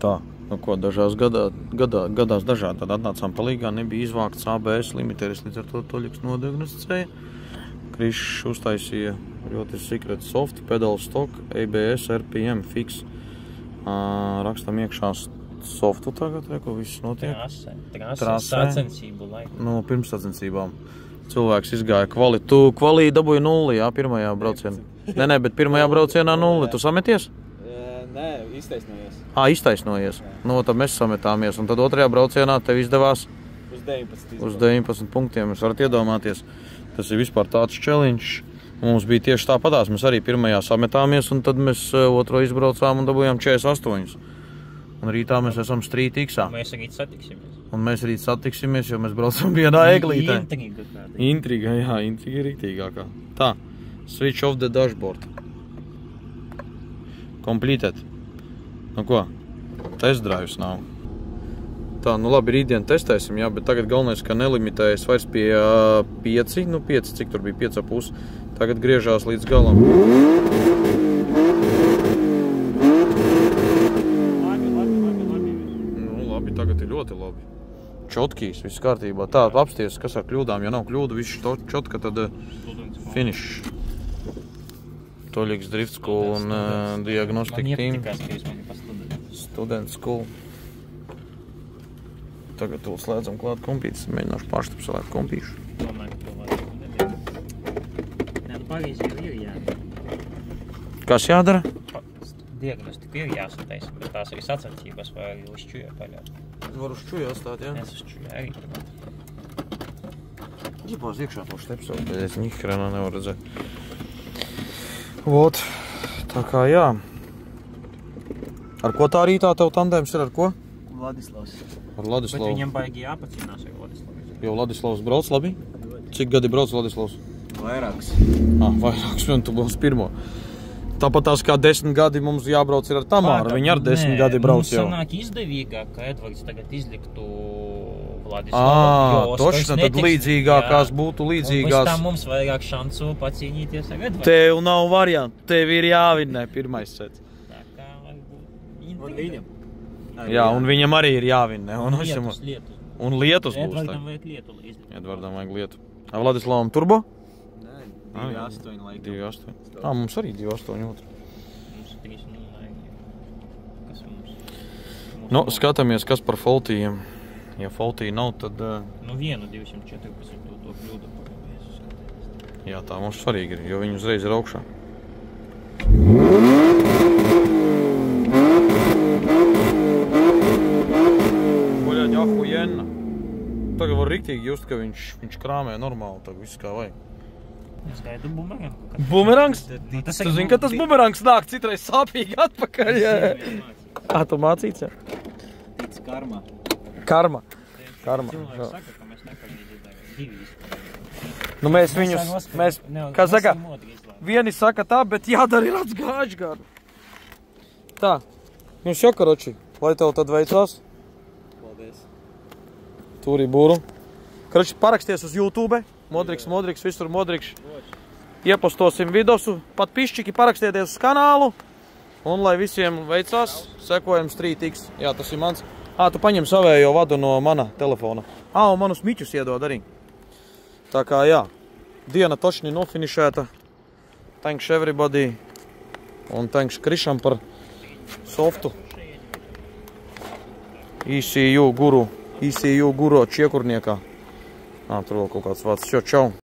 Tā, nu ko, gadās dažādi. Tad atnācām palīgā, nebija izvākts ABS limiteris, līdz ar to Toļiks nodiagnosticēja. Krišs uztaisīja ļoti secret soft, pedal stock, ABS, RPM, fix. Rakstam iekšā softu tagad, ko viss notiek. Trasē, sacensību laiku. Nu, pirms sacensībām. Cilvēks izgāja kvali. Tu kvalī dabūji 0, jā, pirmajā braucienā. Nē, bet pirmajā braucienā 0. Tu sameties? Nē, iztaisnojies. Iztaisnojies. Nu, tad mēs sametāmies. Un tad otrajā braucienā tev izdevās uz 19 punktiem. Jūs varat iedomāties. Tas ir vispār tāds challenge. Mums bija tieši tāpatās. Mēs arī pirmajā sametāmies, un tad mēs otro izbraucām un dabūjām 48. Un rītā mēs esam Street X-ā. Un mēs rīt satiksimies, jo mēs braucam vienā eglītē. Intriga, jā, intriga ir rītīgākā. Tā, switch off the dashboard. Completed. Nu ko, test drives nav. Tā, nu labi, rītdien testēsim, jā, bet tagad galvenais, ka nelimitējas vairs pie 5, nu 5, cik tur bija 5,5. Tagad griežās līdz galam. Nu labi, tagad ir ļoti labi. Čotkīs, viss kārtībā. Tā, apsties, kas ar kļūdām, ja nav kļūdu, viss čotka, tad finish. Toļiks Drift School un Diagnostic Team. Student School. Tagad tu slēdzam klāt kompītis, mēģināšu paštapu salēt kompīšu. Kas jādara? Diagnostika ir jāsataisa, bet tās arī sacensības vai arī uz čuja paļaut. Var uz čuja atstāt, jā? Es uz čuja arī turbūt. Ģipās iekšā to štepselu, bet es nihrena nevaru redzēt. Vot, tā kā jā. Ar ko tā rītā tev tandēms ir, ar ko? Vladislavs. Ar Vladislavu. Bet viņam baigi jāpacīnās ar Vladislavs. Jo Vladislavs brauc labi? Cik gadi brauc Vladislavs? Vairāks. Vairāks, un tu būs pirmo. Tāpat tās kā 10 gadi mums jābrauc ir ar Tamāru. Viņi ar 10 gadi brauc jau. Mums sanāk izdevīgāk, ka Edvards tagad izliktu Vladislavu. Točno, tad līdzīgākās būtu līdzīgās. Un pēc tam mums vairāk šansu pacīnīties ar Edvardu. Tev nav variantu, tev ir jāvinnē pirmais sets. Tā kā Un viņam. Jā, un viņam arī ir jāvinnē. Lietus. Un Lietus būs. Edvardam vajag Lietu izlikt. Edvardam vajag Lietu. Vladislavam turbo? 2,8 laikam. 2,8. Mums arī 2,8 otru. Mums 3,0. Kas mums? Nu, skatāmies, kas par faultījiem. Ja faultī nav, tad... Nu, 214 to kļūdu pagamies. Jā, tā mums svarīgi ir, jo viņi uzreiz ir augšā. Guļaļ, ahujenna. Tagad var riktīgi just, ka viņš krāmē normāli, tagad viss kā vajag. Es gaidu bumerangu. Bumerangs? Tu zini, ka tas bumerangs nāk citreiz sāpīgi atpakaļ. Tu mācīts, jā? Tic karma. Karma. Cilvēks saka, ka mēs nepareizi divi. Nu mēs viņus, kā saka, vieni saka tā, bet jādara ir atsgāģi gadu. Tā, nu šo karoči, lai tev tad veicās. Paldies. Tūrī būru. Karoči, paraksties uz YouTube. Modriks, visur Modriks. Iepostosim vidosu, pat pišķiki parakstieties uz kanālu. Un lai visiem veicās, sekojam Street X. Jā, tas ir mans. Tu paņem savējo vadu no mana telefona. Un manus miķus iedod arī. Tā kā jā, diena točni nofinišēta. Thanks everybody. Un thanks Krišam par softu. ECU guru Čiekurniekā. Tur vēl kaut kāds vārds. Čau.